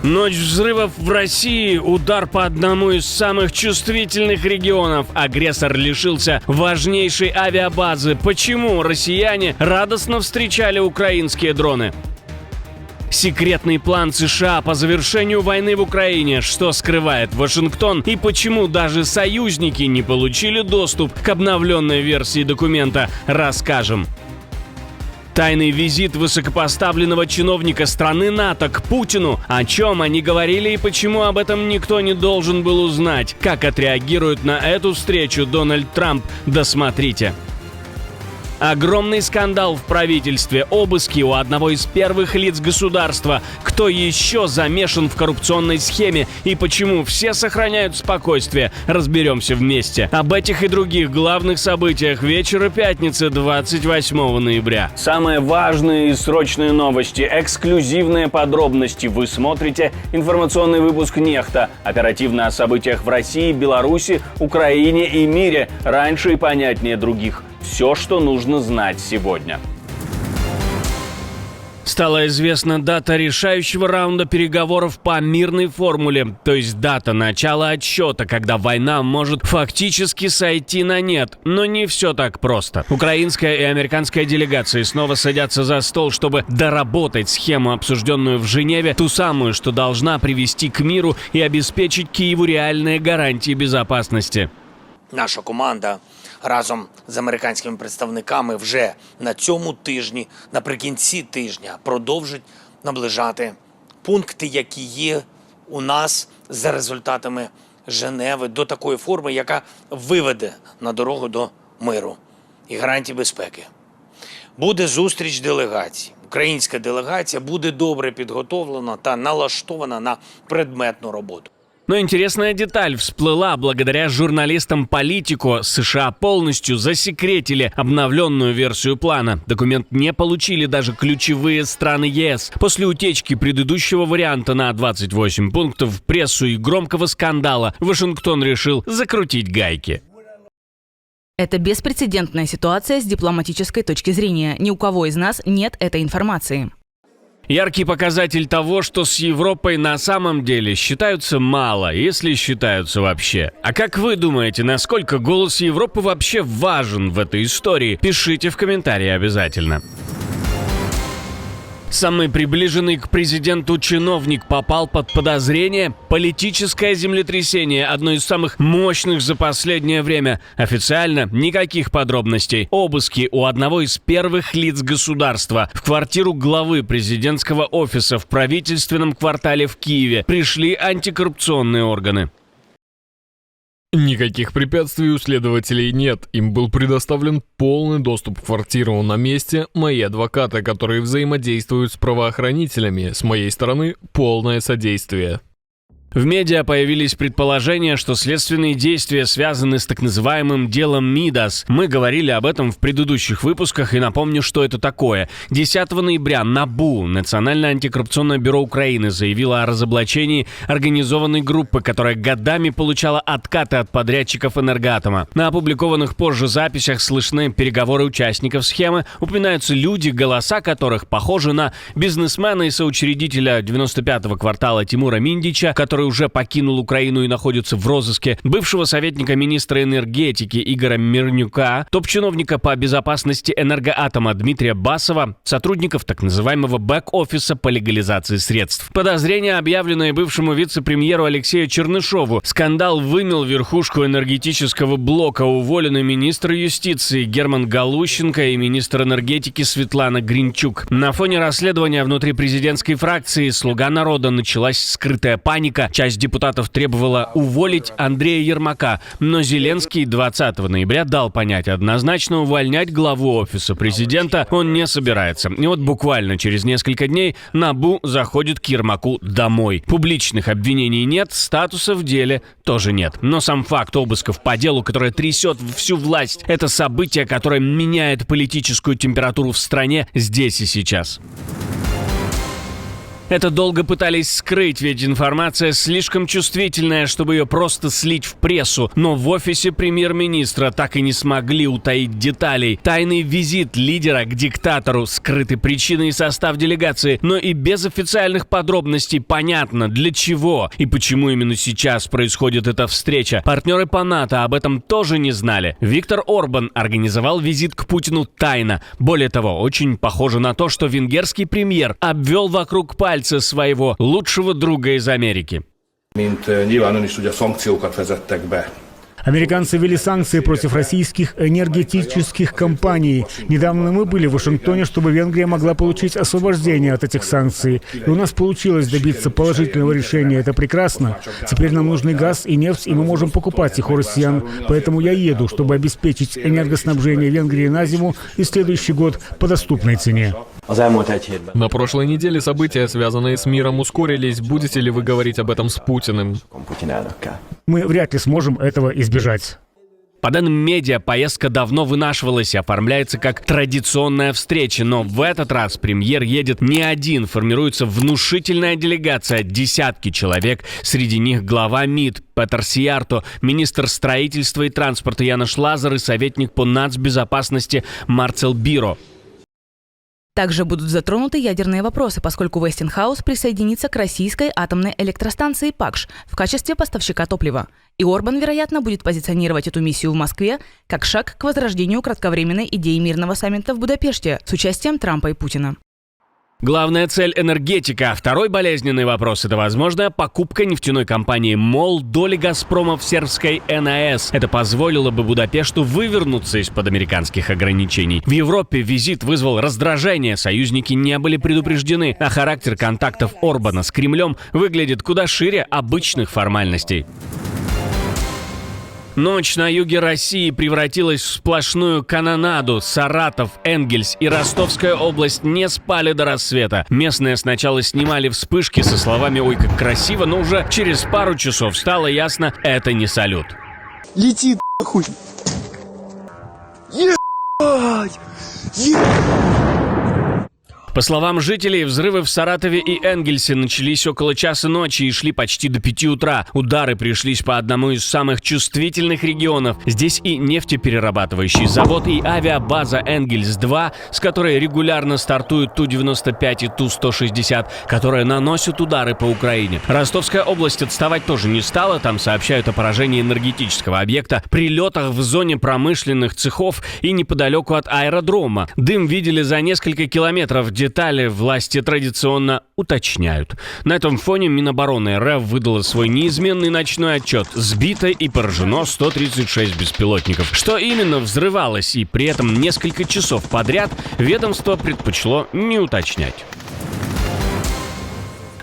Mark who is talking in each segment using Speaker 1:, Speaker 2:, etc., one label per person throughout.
Speaker 1: Ночь взрывов в России, удар по одному из самых чувствительных регионов. Агрессор лишился важнейшей авиабазы. Почему россияне радостно встречали украинские дроны? Секретный план США по завершению войны в Украине. Что скрывает Вашингтон и почему даже союзники не получили доступ к обновленной версии документа, расскажем. Тайный визит высокопоставленного чиновника страны НАТО к Путину. О чем они говорили и почему об этом никто не должен был узнать? Как отреагирует на эту встречу Дональд Трамп? Досмотрите. Огромный скандал в правительстве, обыски у одного из первых лиц государства. Кто еще замешан в коррупционной схеме и почему все сохраняют спокойствие, разберемся вместе. Об этих и других главных событиях вечера пятницы 28 ноября. Самые важные и срочные новости, эксклюзивные подробности. Вы смотрите информационный выпуск «Нехта». Оперативно о событиях в России, Беларуси, Украине и мире. Раньше и понятнее других. Все, что нужно знать сегодня. Стала известна дата решающего раунда переговоров по мирной формуле, то есть дата начала отсчета, когда война может фактически сойти на нет. Но не все так просто. Украинская и американская делегации снова садятся за стол, чтобы доработать схему, обсужденную в Женеве, ту самую, что должна привести к миру и обеспечить Киеву реальные гарантии безопасности.
Speaker 2: Наша команда разом з американськими представниками вже на цьому тижні, наприкінці тижня, продовжить наближати пункти, які є у нас за результатами Женеви, до такої форми, яка виведе на дорогу до миру і гарантій безпеки. Буде зустріч делегацій. Українська делегація буде добре підготовлена та налаштована на предметну роботу.
Speaker 1: Но интересная деталь всплыла благодаря журналистам Политико. США полностью засекретили обновленную версию плана. Документ не получили даже ключевые страны ЕС. После утечки предыдущего варианта на 28 пунктов в прессу и громкого скандала Вашингтон решил закрутить гайки.
Speaker 3: Это беспрецедентная ситуация с дипломатической точки зрения. Ни у кого из нас нет этой информации.
Speaker 1: Яркий показатель того, что с Европой на самом деле считаются мало, если считаются вообще. А как вы думаете, насколько голос Европы вообще важен в этой истории? Пишите в комментарии обязательно. Самый приближенный к президенту чиновник попал под подозрение. Политическое землетрясение, одно из самых мощных за последнее время. Официально никаких подробностей. Обыски у одного из первых лиц государства. В квартиру главы президентского офиса в правительственном квартале в Киеве пришли антикоррупционные органы.
Speaker 4: Никаких препятствий у следователей нет. Им был предоставлен полный доступ к квартиру на месте. Мои адвокаты, которые взаимодействуют с правоохранителями, с моей стороны полное содействие.
Speaker 1: В медиа появились предположения, что следственные действия связаны с так называемым делом Мидас. Мы говорили об этом в предыдущих выпусках и напомню, что это такое. 10 ноября НАБУ, Национальное антикоррупционное бюро Украины, заявило о разоблачении организованной группы, которая годами получала откаты от подрядчиков Энергоатома. На опубликованных позже записях слышны переговоры участников схемы, упоминаются люди, голоса которых похожи на бизнесмена и соучредителя 95-го квартала Тимура Миндича, который уже покинул Украину и находится в розыске, бывшего советника министра энергетики Игоря Мирнюка, топ-чиновника по безопасности Энергоатома Дмитрия Басова, сотрудников так называемого бэк-офиса по легализации средств. Подозрения, объявленные бывшему вице-премьеру Алексею Чернышову. Скандал вымел верхушку энергетического блока. Уволены министр юстиции Герман Галущенко и министр энергетики Светлана Гринчук. На фоне расследования внутри президентской фракции «Слуга народа» началась скрытая паника. Часть депутатов требовала уволить Андрея Ермака, но Зеленский 20 ноября дал понять, однозначно увольнять главу офиса президента он не собирается. И вот буквально через несколько дней НАБУ заходит к Ермаку домой. Публичных обвинений нет, статуса в деле тоже нет. Но сам факт обысков по делу, которое трясет всю власть, это событие, которое меняет политическую температуру в стране здесь и сейчас. Это долго пытались скрыть, ведь информация слишком чувствительная, чтобы ее просто слить в прессу. Но в офисе премьер-министра так и не смогли утаить деталей. Тайный визит лидера к диктатору, скрыты причины и состав делегации, но и без официальных подробностей понятно, для чего и почему именно сейчас происходит эта встреча. Партнеры по НАТО об этом тоже не знали. Виктор Орбан организовал визит к Путину тайно. Более того, очень похоже на то, что венгерский премьер обвел вокруг пальца своего лучшего друга из Америки.
Speaker 5: Американцы ввели санкции против российских энергетических компаний. Недавно мы были в Вашингтоне, чтобы Венгрия могла получить освобождение от этих санкций. И у нас получилось добиться положительного решения. Это прекрасно. Теперь нам нужны газ и нефть, и мы можем покупать их у россиян. Поэтому я еду, чтобы обеспечить энергоснабжение Венгрии на зиму и следующий год по доступной цене.
Speaker 4: На прошлой неделе события, связанные с миром, ускорились. Будете ли вы говорить об этом с Путиным?
Speaker 5: Мы вряд ли сможем этого избежать.
Speaker 1: По данным медиа, поездка давно вынашивалась и оформляется как традиционная встреча, но в этот раз премьер едет не один, формируется внушительная делегация, десятки человек, среди них глава МИД Петер Сиярто, министр строительства и транспорта Янош Лазар и советник по нацбезопасности Марцел Биро.
Speaker 3: Также будут затронуты ядерные вопросы, поскольку Вестингхаус присоединится к российской атомной электростанции ПАКШ в качестве поставщика топлива. И Орбан, вероятно, будет позиционировать эту миссию в Москве как шаг к возрождению кратковременной идеи мирного саммита в Будапеште с участием Трампа и Путина.
Speaker 1: Главная цель – энергетика. Второй болезненный вопрос – это возможная покупка нефтяной компании МОЛ доли «Газпрома» в сербской НАЭС. Это позволило бы Будапешту вывернуться из-под американских ограничений. В Европе визит вызвал раздражение, союзники не были предупреждены, а характер контактов Орбана с Кремлем выглядит куда шире обычных формальностей. Ночь на юге России превратилась в сплошную канонаду. Саратов, Энгельс и Ростовская область не спали до рассвета. Местные сначала снимали вспышки со словами «Ой, как красиво», но уже через пару часов стало ясно – это не салют.
Speaker 6: Летит хуй. Ебать!
Speaker 1: По словам жителей, взрывы в Саратове и Энгельсе начались около часа ночи и шли почти до 5 утра. Удары пришлись по одному из самых чувствительных регионов. Здесь и нефтеперерабатывающий завод, и авиабаза Энгельс-2, с которой регулярно стартуют Ту-95 и Ту-160, которые наносят удары по Украине. Ростовская область отставать тоже не стала. Там сообщают о поражении энергетического объекта, прилетах в зоне промышленных цехов и неподалеку от аэродрома. Дым видели за несколько километров. Детали власти традиционно уточняют. На этом фоне Минобороны РФ выдала свой неизменный ночной отчет. Сбито и поражено 136 беспилотников. Что именно взрывалось и при этом несколько часов подряд, ведомство предпочло не уточнять.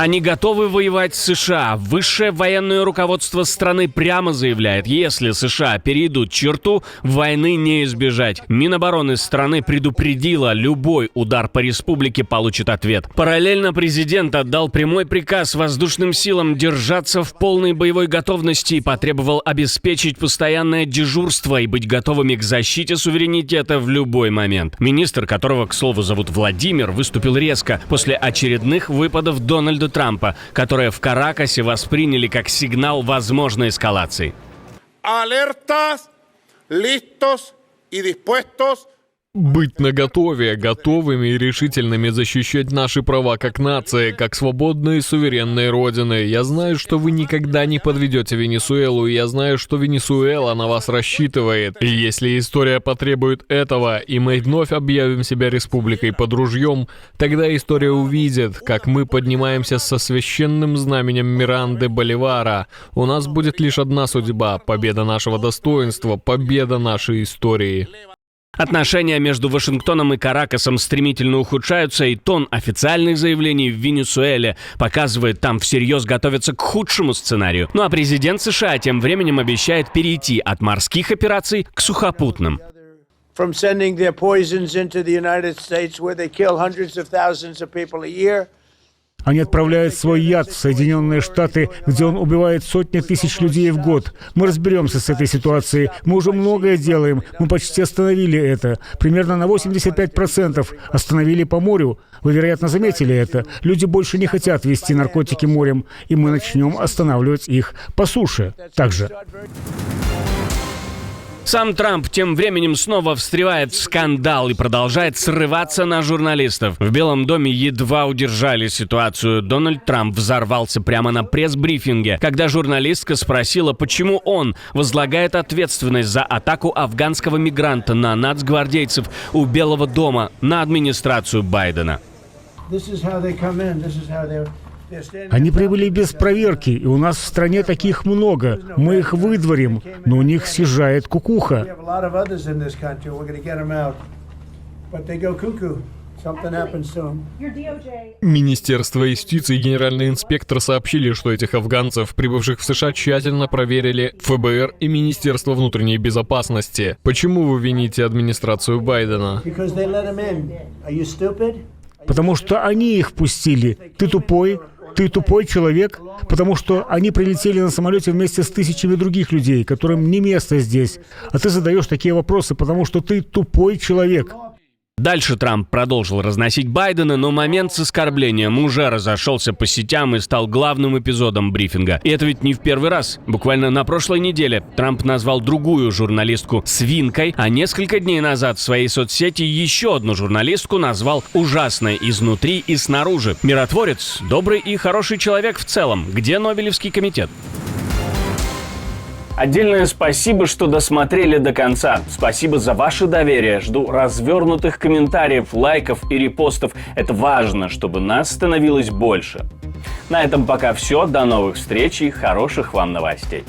Speaker 1: Они готовы воевать с США. Высшее военное руководство страны прямо заявляет, если США перейдут черту, войны не избежать. Минобороны страны предупредила, любой удар по республике получит ответ. Параллельно президент отдал прямой приказ воздушным силам держаться в полной боевой готовности и потребовал обеспечить постоянное дежурство и быть готовыми к защите суверенитета в любой момент. Министр, которого, к слову, зовут Владимир, выступил резко после очередных выпадов Дональда Трампа, которые в Каракасе восприняли как сигнал возможной эскалации.
Speaker 7: Alertas, listos y dispuestos.
Speaker 4: Быть наготове, готовыми и решительными защищать наши права как нация, как свободные и суверенные родины. Я знаю, что вы никогда не подведете Венесуэлу, и я знаю, что Венесуэла на вас рассчитывает. И если история потребует этого, и мы вновь объявим себя республикой под ружьем, тогда история увидит, как мы поднимаемся со священным знаменем Миранды Боливара. У нас будет лишь одна судьба — победа нашего достоинства, победа нашей истории.
Speaker 1: Отношения между Вашингтоном и Каракасом стремительно ухудшаются, и тон официальных заявлений в Венесуэле показывает, там всерьез готовятся к худшему сценарию. Ну а президент США тем временем обещает перейти от морских операций к сухопутным.
Speaker 6: From sending their poisons into the United States where they kill hundreds of thousands of people a year.
Speaker 5: Они отправляют свой яд в Соединенные Штаты, где он убивает сотни тысяч людей в год. Мы разберемся с этой ситуацией. Мы уже многое делаем. Мы почти остановили это. Примерно на 85% остановили по морю. Вы, вероятно, заметили это. Люди больше не хотят везти наркотики морем, и мы начнем останавливать их по суше также.
Speaker 1: Сам Трамп тем временем снова встревает в скандал и продолжает срываться на журналистов. В Белом доме едва удержали ситуацию. Дональд Трамп взорвался прямо на пресс-брифинге, когда журналистка спросила, почему он возлагает ответственность за атаку афганского мигранта на нацгвардейцев у Белого дома на администрацию Байдена.
Speaker 5: Они прибыли без проверки, и у нас в стране таких много. Мы их выдворим, но у них съезжает кукуха.
Speaker 4: Министерство юстиции и генеральный инспектор сообщили, что этих афганцев, прибывших в США, тщательно проверили ФБР и Министерство внутренней безопасности. Почему вы вините администрацию Байдена?
Speaker 5: Потому что они их пустили. Ты тупой человек, потому что они прилетели на самолете вместе с тысячами других людей, которым не место здесь. А ты задаешь такие вопросы, потому что ты тупой человек.
Speaker 1: Дальше Трамп продолжил разносить Байдена, но момент с оскорблением уже разошелся по сетям и стал главным эпизодом брифинга. И это ведь не в первый раз. Буквально на прошлой неделе Трамп назвал другую журналистку свинкой, а несколько дней назад в своей соцсети еще одну журналистку назвал ужасной изнутри и снаружи. Миротворец, добрый и хороший человек в целом. Где Нобелевский комитет? Отдельное спасибо, что досмотрели до конца. Спасибо за ваше доверие. Жду развернутых комментариев, лайков и репостов. Это важно, чтобы нас становилось больше. На этом пока все. До новых встреч и хороших вам новостей.